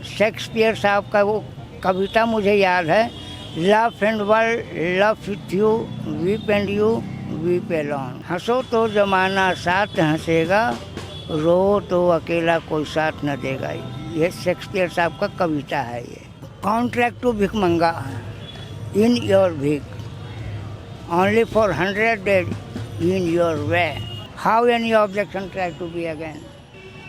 Shakespeare साहब का वो कविता मुझे याद है, love and world love with you, weep and you weep alone. हंसो तो जमाना साथ हंसेगा, रो तो अकेला कोई साथ न देगा। ये शेक्सपियर साहब का कविता है। ये कॉन्ट्रैक्ट टू भिखमंगा इन योर भिक, only for 100 days in your way, how any objection try to be again.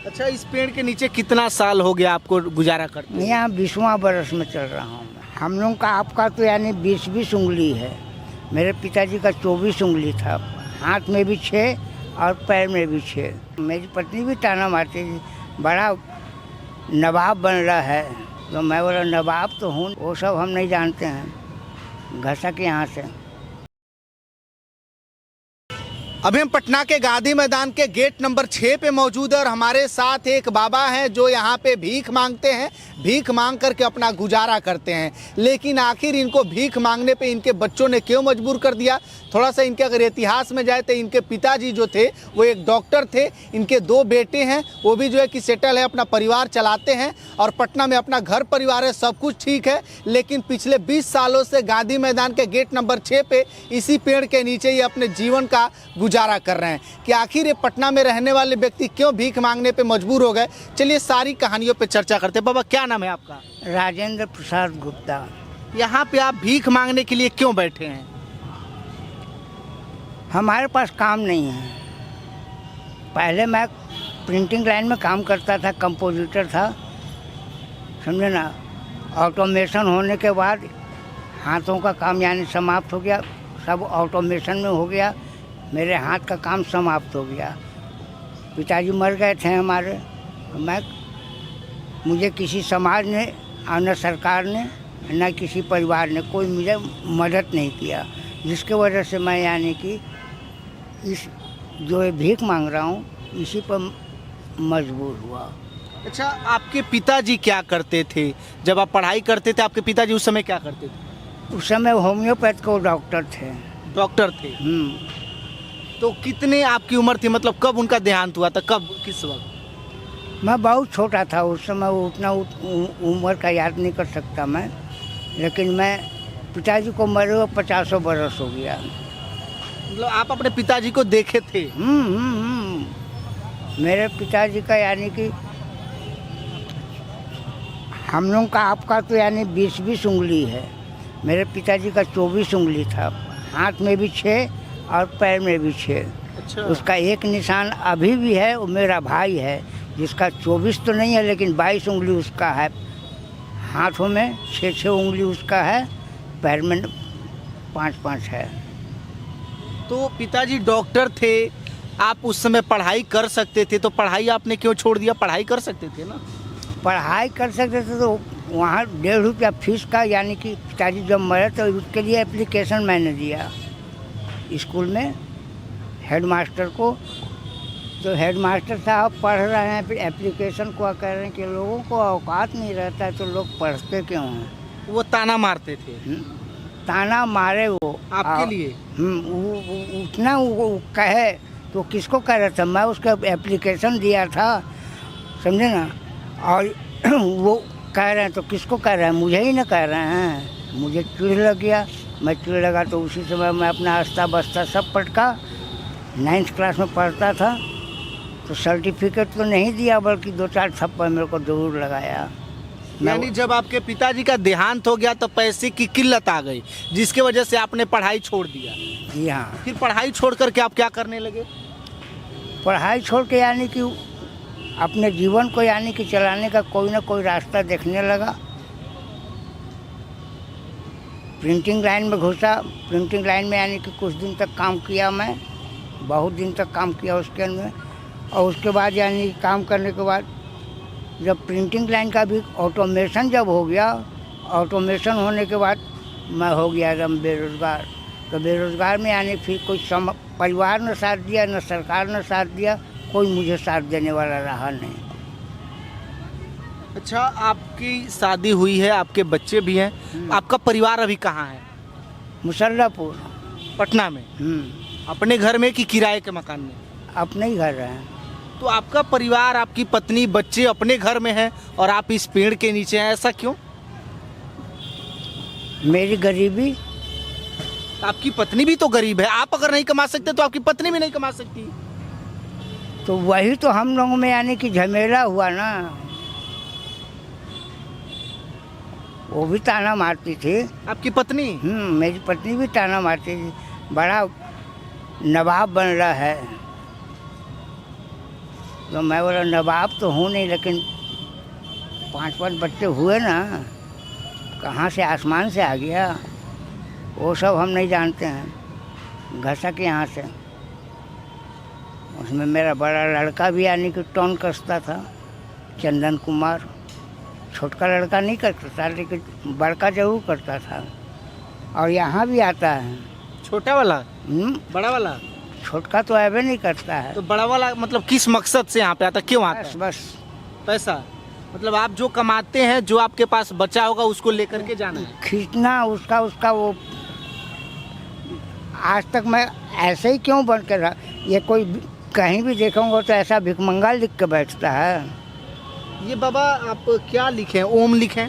अच्छा, इस पेड़ के नीचे कितना साल हो गया आपको गुजारा करते हैं? यहाँ 20वां बरस में चल रहा हूँ। हम लोग का आपका तो यानी 20 उंगली है, मेरे पिताजी का 24 उंगली था, हाथ में भी 6 और पैर में भी 6। मेरी पत्नी भी ताना मारती थी, बड़ा नवाब बन रहा है, तो मैं बोला नवाब तो हूँ, वो सब हम नहीं जानते हैं, घसक यहाँ से। अभी हम पटना के गांधी मैदान के गेट नंबर 6 पे मौजूद है और हमारे साथ एक बाबा हैं जो यहाँ पे भीख मांगते हैं, भीख मांग करके अपना गुजारा करते हैं। लेकिन आखिर इनको भीख मांगने पे इनके बच्चों ने क्यों मजबूर कर दिया? थोड़ा सा इनके अगर इतिहास में जाए तो इनके पिताजी जो थे वो एक डॉक्टर थे, इनके 2 बेटे हैं, वो भी जो है कि सेटल है, अपना परिवार चलाते हैं और पटना में अपना घर परिवार है, सब कुछ ठीक है। लेकिन पिछले 20 सालों से गांधी मैदान के गेट नंबर 6 पे इसी पेड़ के नीचे ही अपने जीवन का गुजारा कर रहे हैं कि आखिर ये पटना में रहने वाले व्यक्ति क्यों भीख मांगने पे मजबूर हो गए। चलिए सारी कहानियों पे चर्चा करते हैं। बाबा क्या नाम है आपका? राजेंद्र प्रसाद गुप्ता। यहाँ पे आप भीख मांगने के लिए क्यों बैठे हैं? हमारे पास काम नहीं है। पहले मैं प्रिंटिंग लाइन में काम करता था, कंपोजिटर था, समझे ना। ऑटोमेशन होने के बाद हाथों का काम यानी समाप्त हो गया, सब ऑटोमेशन में हो गया, मेरे हाथ का काम समाप्त हो गया। पिताजी मर गए थे हमारे, तो मुझे किसी समाज ने और न सरकार ने न किसी परिवार ने कोई मुझे मदद नहीं किया, जिसके वजह से मैं यानी कि इस जो ये भीख मांग रहा हूँ इसी पर मजबूर हुआ। अच्छा, आपके पिताजी क्या करते थे जब आप पढ़ाई करते थे? आपके पिताजी उस समय क्या करते थे? उस समय होम्योपैथ को डॉक्टर थे। डॉक्टर थे। तो कितने आपकी उम्र थी, मतलब कब उनका देहांत हुआ था, कब, किस वक्त? मैं बहुत छोटा था उस समय, उतना उम्र का याद नहीं कर सकता मैं, लेकिन मैं पिताजी को मरे हुए 50 बरस हो गया। मतलब आप अपने पिताजी को देखे थे? मेरे पिताजी का यानी कि हम लोग का आपका तो यानी 20 उंगली है, मेरे पिताजी का 24 उंगली था, हाथ में भी 6 और पैर में भी 6। अच्छा। उसका एक निशान अभी भी है, वो मेरा भाई है जिसका 24 तो नहीं है लेकिन 22 उंगली उसका है, हाथों में 6 उंगली उसका है, पैर में 5 है। तो पिताजी डॉक्टर थे, आप उस समय पढ़ाई कर सकते थे, तो पढ़ाई आपने क्यों छोड़ दिया? पढ़ाई कर सकते थे ना। पढ़ाई कर सकते थे तो वहाँ 1.5 रुपया फीस का, यानी कि पिताजी जब मरे तो उसके लिए एप्लीकेशन मैंने दिया स्कूल में हेडमास्टर को। तो हेडमास्टर साहब पढ़ रहे हैं, फिर एप्लीकेशन को कह रहे हैं कि लोगों को औकात नहीं रहता है तो लोग पढ़ते क्यों हैं। वो ताना मारते थे? ताना मारे वो आपके लिए? उतना वो कहे तो किसको कह रहा था, मैं उसका एप्लीकेशन दिया था, समझे ना। और वो कह रहे हैं तो किसको कह रहे हैं, मुझे ही ना कह रहे हैं। मुझे चिढ़ लग गया, मैं चिढ़ लगा तो उसी समय मैं अपना अस्ता बस्ता सब पटका। 9th क्लास में पढ़ता था तो सर्टिफिकेट तो नहीं दिया बल्कि 2-4 थप्पड़ मेरे को जरूर लगाया। यानी जब आपके पिताजी का देहांत हो गया तो पैसे की किल्लत आ गई, जिसके वजह से आपने पढ़ाई छोड़ दिया? जी हाँ। फिर पढ़ाई छोड़ करके आप क्या करने लगे? पढ़ाई छोड़ के यानी कि अपने जीवन को यानी कि चलाने का कोई ना कोई रास्ता देखने लगा। प्रिंटिंग लाइन में घुसा, प्रिंटिंग लाइन में यानी कि कुछ दिन तक काम किया, मैं बहुत दिन तक काम किया उसके अंदर। और उसके बाद यानी काम करने के बाद जब प्रिंटिंग लाइन का भी ऑटोमेशन जब हो गया, ऑटोमेशन होने के बाद मैं हो गया एकदम बेरोज़गार। तो बेरोज़गार में यानी फिर कोई परिवार ने साथ दिया, न सरकार ने साथ दिया, कोई मुझे साथ देने वाला रहा नहीं। अच्छा, आपकी शादी हुई है, आपके बच्चे भी हैं, आपका परिवार अभी कहाँ है? मुसल्लापुर, पटना में। अपने घर में कि किराए के मकान में? अपने ही घर हैं। तो आपका परिवार, आपकी पत्नी, बच्चे अपने घर में हैं और आप इस पेड़ के नीचे हैं, ऐसा क्यों? मेरी गरीबी। आपकी पत्नी भी तो गरीब है, आप अगर नहीं कमा सकते तो आपकी पत्नी भी नहीं कमा सकती। तो वही तो हम लोगों में यानी कि झमेला हुआ ना। वो भी ताना मारती थी। आपकी पत्नी? मेरी पत्नी भी ताना मारती थी, बड़ा नवाब बन रहा है। तो मैं बोला नवाब तो हूँ नहीं, लेकिन 5 बच्चे हुए ना, कहाँ से आसमान से आ गया वो सब हम नहीं जानते हैं। घसक यहाँ से। उसमें मेरा बड़ा लड़का भी यानी कि टोन कसता था, चंदन कुमार। छोटका लड़का नहीं करता था, लेकिन बड़का जरूर करता था। और यहाँ भी आता है। छोटा वाला? बड़ा वाला? छोटका तो ऐसे नहीं करता है। तो बड़ा वाला मतलब किस मकसद से यहाँ पे आता, क्यों आता है? बस पैसा। मतलब आप जो कमाते हैं, जो आपके पास बचा होगा उसको लेकर के जाना है, खींचना उसका वो। आज तक मैं ऐसे ही क्यों बन के रहा। ये कोई कहीं भी देखूंगा तो ऐसा भिखमंगा लिख के बैठता है। ये बाबा आप क्या लिखे? ओम लिखे?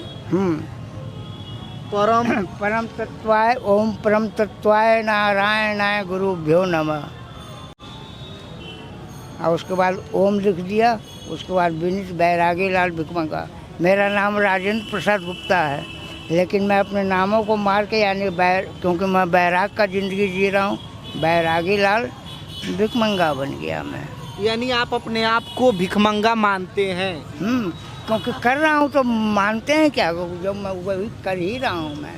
परम तत्वाय ओम परम तत्वाय नारायणाय गुरुभ्यो नमः। और उसके बाद ओम लिख दिया। उसके बाद विनीत बैरागी लाल भिखमंगा। मेरा नाम राजेंद्र प्रसाद गुप्ता है, लेकिन मैं अपने नामों को मार के यानी क्योंकि मैं बैराग का ज़िंदगी जी रहा हूँ, बैरागी लाल भिखमंगा बन गया मैं। यानी आप अपने आप को भिखमंगा मानते हैं? क्योंकि कर रहा हूँ तो मानते हैं क्या, जब मैं वही कर ही रहा हूँ मैं।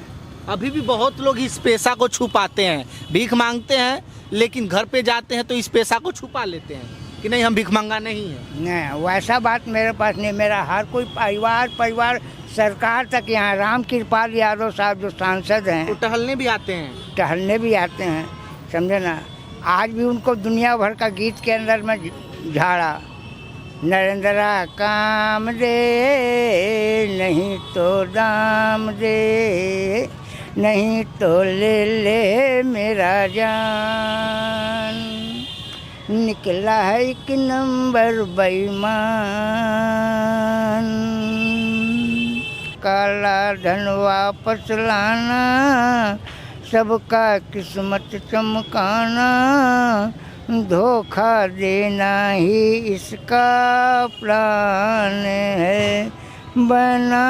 अभी भी बहुत लोग इस पेशा को छुपाते हैं, भीख मांगते हैं, लेकिन घर पे जाते हैं तो इस पेशा को छुपा लेते हैं कि नहीं हम भिखमंगा नहीं है। नहीं, वैसा बात मेरे पास नहीं। मेरा हर कोई परिवार सरकार तक यहाँ राम कृपाल यादव साहब जो सांसद हैं, तो टहलने भी आते हैं? टहलने भी आते हैं, समझे ना। आज भी उनको दुनिया भर का गीत के अंदर में झाड़ा, नरेंद्रा काम दे नहीं तो दाम दे, नहीं तो ले ले मेरा जान, निकला है 1 नंबर बेईमान, काला धन वापस लाना, सबका किस्मत चमकाना, धोखा देना ही इसका प्लान है, बना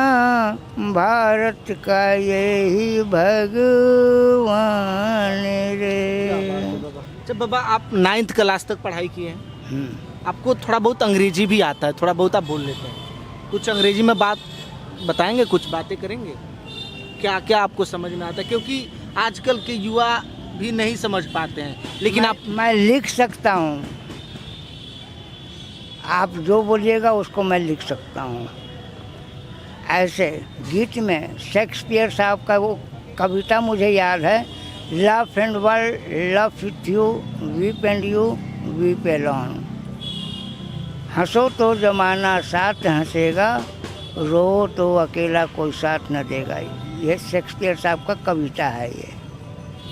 भारत का यही भगवान रे। जब बाबा आप 9th क्लास तक पढ़ाई किए हैं, आपको थोड़ा बहुत अंग्रेजी भी आता है, थोड़ा बहुत आप बोल लेते हैं, कुछ अंग्रेजी में बात बताएंगे, कुछ बातें करेंगे? क्या क्या आपको समझ में आता है? क्योंकि आजकल के युवा भी नहीं समझ पाते हैं, लेकिन मैं लिख सकता हूँ। आप जो बोलिएगा उसको मैं लिख सकता हूँ। ऐसे गीत में शेक्सपियर साहब का वो कविता मुझे याद है, love and world love with you, weep and you weep alone, हंसो तो जमाना साथ हंसेगा, रो तो अकेला कोई साथ न देगा। ये शेक्सपियर साहब का कविता है।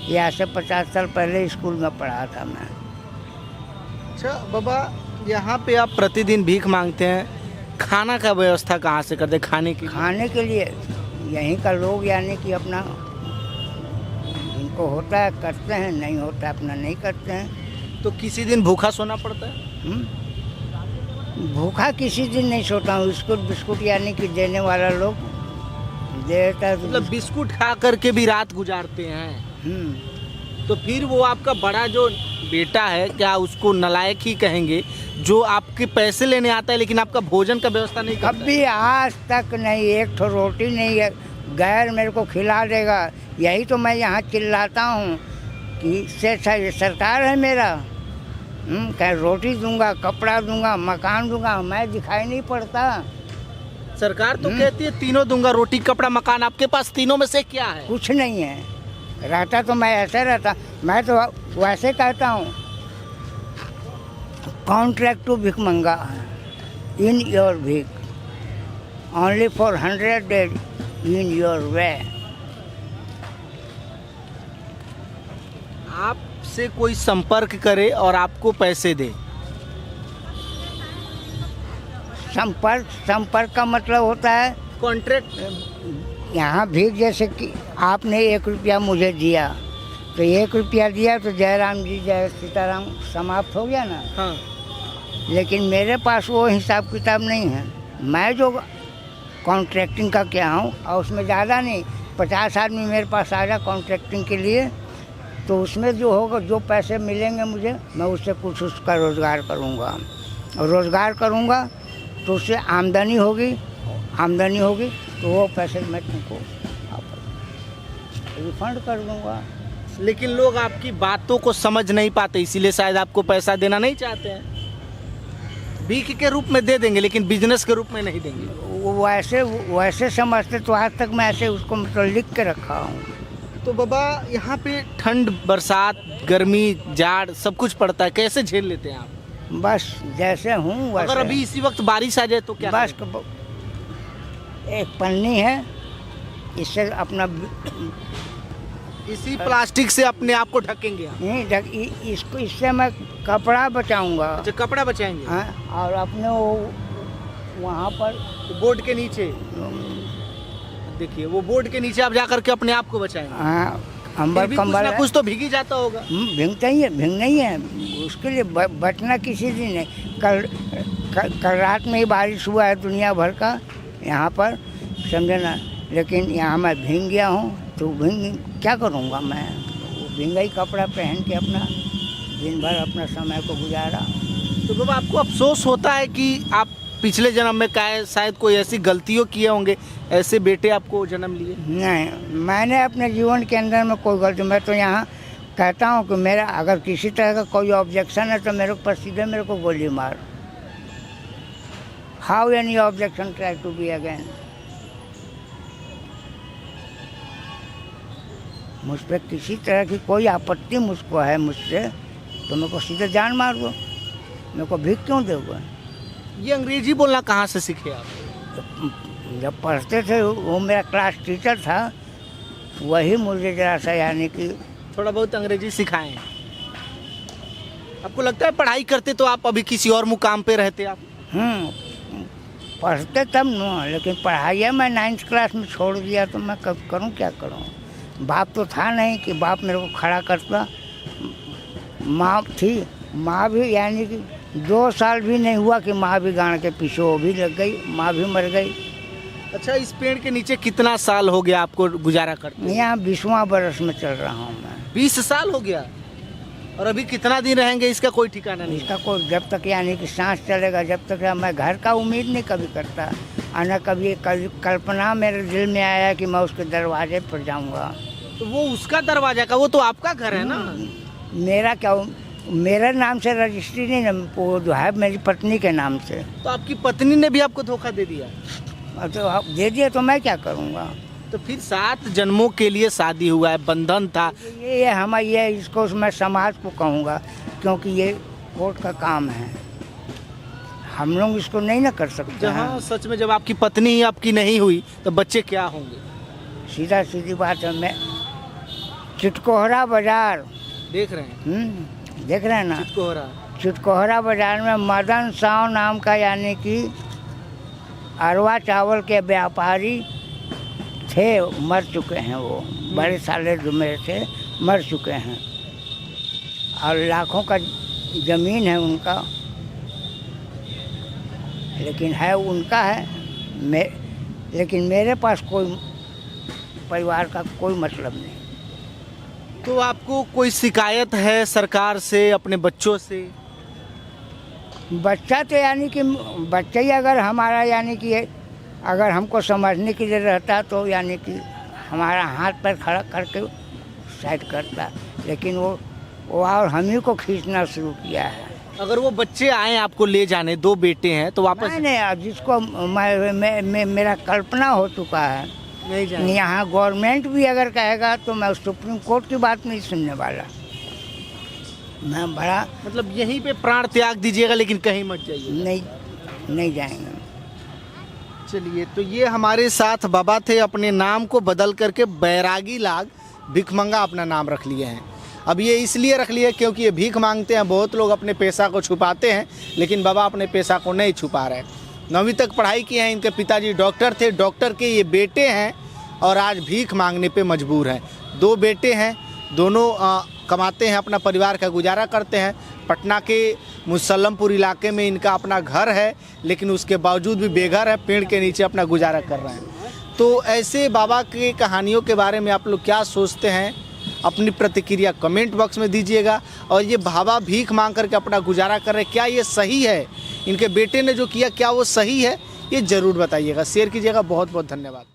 ये आज से 50 साल पहले स्कूल में पढ़ा था मैं। अच्छा बाबा, यहाँ पे आप प्रतिदिन भीख मांगते हैं, खाना का व्यवस्था कहाँ से करते? खाने के लिए यहीं का लोग यानी कि अपना इनको होता है करते हैं, नहीं होता है अपना नहीं करते हैं। तो किसी दिन भूखा सोना पड़ता है? भूखा किसी दिन नहीं सोता हूँ। बिस्कुट यानी कि देने वाला लोग देता है। मतलब बिस्कुट खा करके भी रात गुजारते हैं? तो फिर वो आपका बड़ा जो बेटा है, क्या उसको नालायक ही कहेंगे, जो आपके पैसे लेने आता है लेकिन आपका भोजन का व्यवस्था नहीं करता? कभी आज तक नहीं, एक तो रोटी नहीं है गैर मेरे को खिला देगा। यही तो मैं यहाँ चिल्लाता हूँ कि सरकार है मेरा, कहीं रोटी दूंगा, कपड़ा दूंगा, मकान दूंगा, मैं दिखाई नहीं पड़ता। सरकार तो कहती है तीनों दूंगा, रोटी कपड़ा मकान, आपके पास तीनों में से क्या है? कुछ नहीं है। रहता तो मैं ऐसे रहता, मैं तो वैसे कहता हूँ, कॉन्ट्रैक्ट टू भिखमंगा इन योर भिक, only for 100 days in your way. आपसे कोई संपर्क करे और आपको पैसे दे, संपर्क का मतलब होता है कॉन्ट्रैक्ट। यहाँ भीख, जैसे कि आपने 1 रुपया मुझे दिया, तो 1 रुपया दिया तो जयराम जी जय सीताराम समाप्त हो गया ना। हाँ। लेकिन मेरे पास वो हिसाब किताब नहीं है। मैं जो कॉन्ट्रैक्टिंग का क्या हूँ, और उसमें ज़्यादा नहीं, 50 आदमी मेरे पास आ जाए कॉन्ट्रैक्टिंग के लिए, तो उसमें जो होगा, जो पैसे मिलेंगे मुझे, मैं उससे कुछ उसका रोज़गार करूँगा। और रोज़गार करूँगा तो उससे आमदनी होगी तो वो पैसे मैं तुमको रिफंड कर दूँगा। लेकिन लोग आपकी बातों को समझ नहीं पाते, इसीलिए शायद आपको पैसा देना नहीं चाहते हैं। भीख के रूप में दे देंगे लेकिन बिजनेस के रूप में नहीं देंगे। वो वैसे समझते, तो आज तक मैं ऐसे उसको मतलब लिख के रखा हूँ। तो बाबा, यहाँ पे ठंड, बरसात, गर्मी, जाड़ सब कुछ पड़ता है, कैसे झेल लेते हैं आप? बस जैसे हूँ वैसे। अगर अभी इसी वक्त बारिश आ जाए तो क्या बस करें? एक पन्नी है, इससे अपना इसी प्लास्टिक से अपने आप को ढकेंगे आप? नहीं इसको, इससे मैं कपड़ा बचाऊंगा। अच्छा, कपड़ा बचाएंगे। हाँ, और अपने वो वहाँ पर बोर्ड के नीचे देखिए, वो बोर्ड के नीचे आप जाकर के अपने आप को बचाएंगे। हाँ, फिर अंबर भी कंबल कुछ ना है। कुछ तो भीग ही जाता होगा। भींगता ही है, भींग नहीं है उसके लिए बचना किसी दिन नहीं। कल रात में ही बारिश हुआ है दुनिया भर का यहाँ पर, समझे ना। लेकिन यहाँ मैं भींग गया हूँ, तो भींग क्या करूँगा मैं? वो भींगा ही कपड़ा पहन के अपना दिन भर अपना समय को गुजारा। तो बाबा, आपको अफसोस होता है कि आप पिछले जन्म में शायद कोई ऐसी गलतियों किए होंगे, ऐसे बेटे आपको जन्म लिए? नहीं, मैंने अपने जीवन के अंदर में कोई गलती, मैं तो यहाँ कहता हूँ कि मेरा अगर किसी तरह का कोई ऑब्जेक्शन है तो मेरे ऊपर सीधे मेरे को गोली मार। How any objection try to be again. मुझ पर किसी तरह की कोई आपत्ति मुझको है मुझसे, तो मेरे को सीधे जान मार दो, मेरे को भीख क्यों दोगे? ये अंग्रेजी बोलना कहाँ से सीखे आप? जब पढ़ते थे, वो मेरा क्लास टीचर था, वही मुझे जरा सा यानी कि थोड़ा बहुत अंग्रेजी सिखाएं। आपको लगता है पढ़ाई करते तो आप अभी किसी और मुकाम पे रहते आप? पढ़ते तब न, लेकिन पढ़ाई मैं 9th क्लास में छोड़ दिया, तो मैं कब करूं, क्या करूं? बाप तो था नहीं कि बाप मेरे को खड़ा करता। माँ थी, माँ भी यानी कि 2 साल भी नहीं हुआ कि माँ भी गाड़ के पीछे वो भी लग गई, माँ भी मर गई। अच्छा, इस पेड़ के नीचे कितना साल हो गया आपको गुजारा करते? यहाँ 20वां बरस में चल रहा हूँ मैं। 20 साल हो गया? और अभी कितना दिन रहेंगे इसका कोई ठिकाना नहीं? इसका कोई, जब तक यानी कि सांस चलेगा, जब तक मैं घर का उम्मीद नहीं कभी करता। और न कभी कल्पना मेरे दिल में आया कि मैं उसके दरवाजे पर जाऊँगा। तो वो उसका दरवाजा का, वो तो आपका घर है ना। मेरा क्या, मेरे नाम से रजिस्ट्री नहीं ना, वो जो है मेरी पत्नी के नाम से। तो आपकी पत्नी ने भी आपको धोखा दे दिया? तो आप दे दिया तो मैं क्या करूँगा? तो फिर 7 जन्मों के लिए शादी हुआ है, बंधन था। ये इसको मैं समाज को कहूँगा, क्योंकि ये कोर्ट का काम है, हम लोग इसको नहीं ना कर सकते। जहाँ सच में जब आपकी पत्नी ही आपकी नहीं हुई तो बच्चे क्या होंगे? सीधा सीधी बात है। मैं चिटकोहरा बाजार देख रहे हैं? देख रहे हैं ना? चिटकोहरा बाजार में मदन साव नाम का यानी कि अरवा चावल के व्यापारी थे, मर चुके हैं वो। बड़े साले जो मेरे थे मर चुके हैं, और लाखों का ज़मीन है उनका, लेकिन है उनका है, लेकिन मेरे पास कोई परिवार का कोई मतलब नहीं। तो आपको कोई शिकायत है सरकार से, अपने बच्चों से? बच्चा तो यानी कि बच्चा ही अगर हमारा यानी कि अगर हमको समझने के लिए रहता तो यानी कि हमारा हाथ पैर खड़ा करके साइड करता, लेकिन वो और हम ही को खींचना शुरू किया है। अगर वो बच्चे आए आपको ले जाने, 2 बेटे हैं, तो वापस? नहीं, जिसको मेरा कल्पना हो चुका है, नहीं जाने। यहाँ गवर्नमेंट भी अगर कहेगा तो मैं सुप्रीम कोर्ट की बात नहीं सुनने वाला। मैं बड़ा मतलब यहीं पे प्राण त्याग दीजिएगा, लेकिन कहीं मत जाइए? नहीं जाएंगे। चलिए, तो ये हमारे साथ बाबा थे, अपने नाम को बदल करके बैरागी लाग भिखमंगा अपना नाम रख लिए हैं। अब ये इसलिए रख लिए क्योंकि ये भीख मांगते हैं। बहुत लोग अपने पेशा को छुपाते हैं, लेकिन बाबा अपने पेशा को नहीं छुपा रहे। 9वीं तक पढ़ाई की है। इनके पिताजी डॉक्टर थे, डॉक्टर के ये बेटे हैं और आज भीख मांगने पे मजबूर हैं। 2 बेटे हैं, दोनों कमाते हैं, अपना परिवार का गुजारा करते हैं। पटना के मुसल्लमपुर इलाके में इनका अपना घर है, लेकिन उसके बावजूद भी बेघर है, पेड़ के नीचे अपना गुजारा कर रहे हैं। तो ऐसे बाबा की कहानियों के बारे में आप लोग क्या सोचते हैं, अपनी प्रतिक्रिया कमेंट बॉक्स में दीजिएगा। और ये बाबा भीख मांग करके अपना गुजारा कर रहे हैं, क्या ये सही है? इनके बेटे ने जो किया क्या वो सही है? ये ज़रूर बताइएगा, शेयर कीजिएगा। बहुत बहुत धन्यवाद।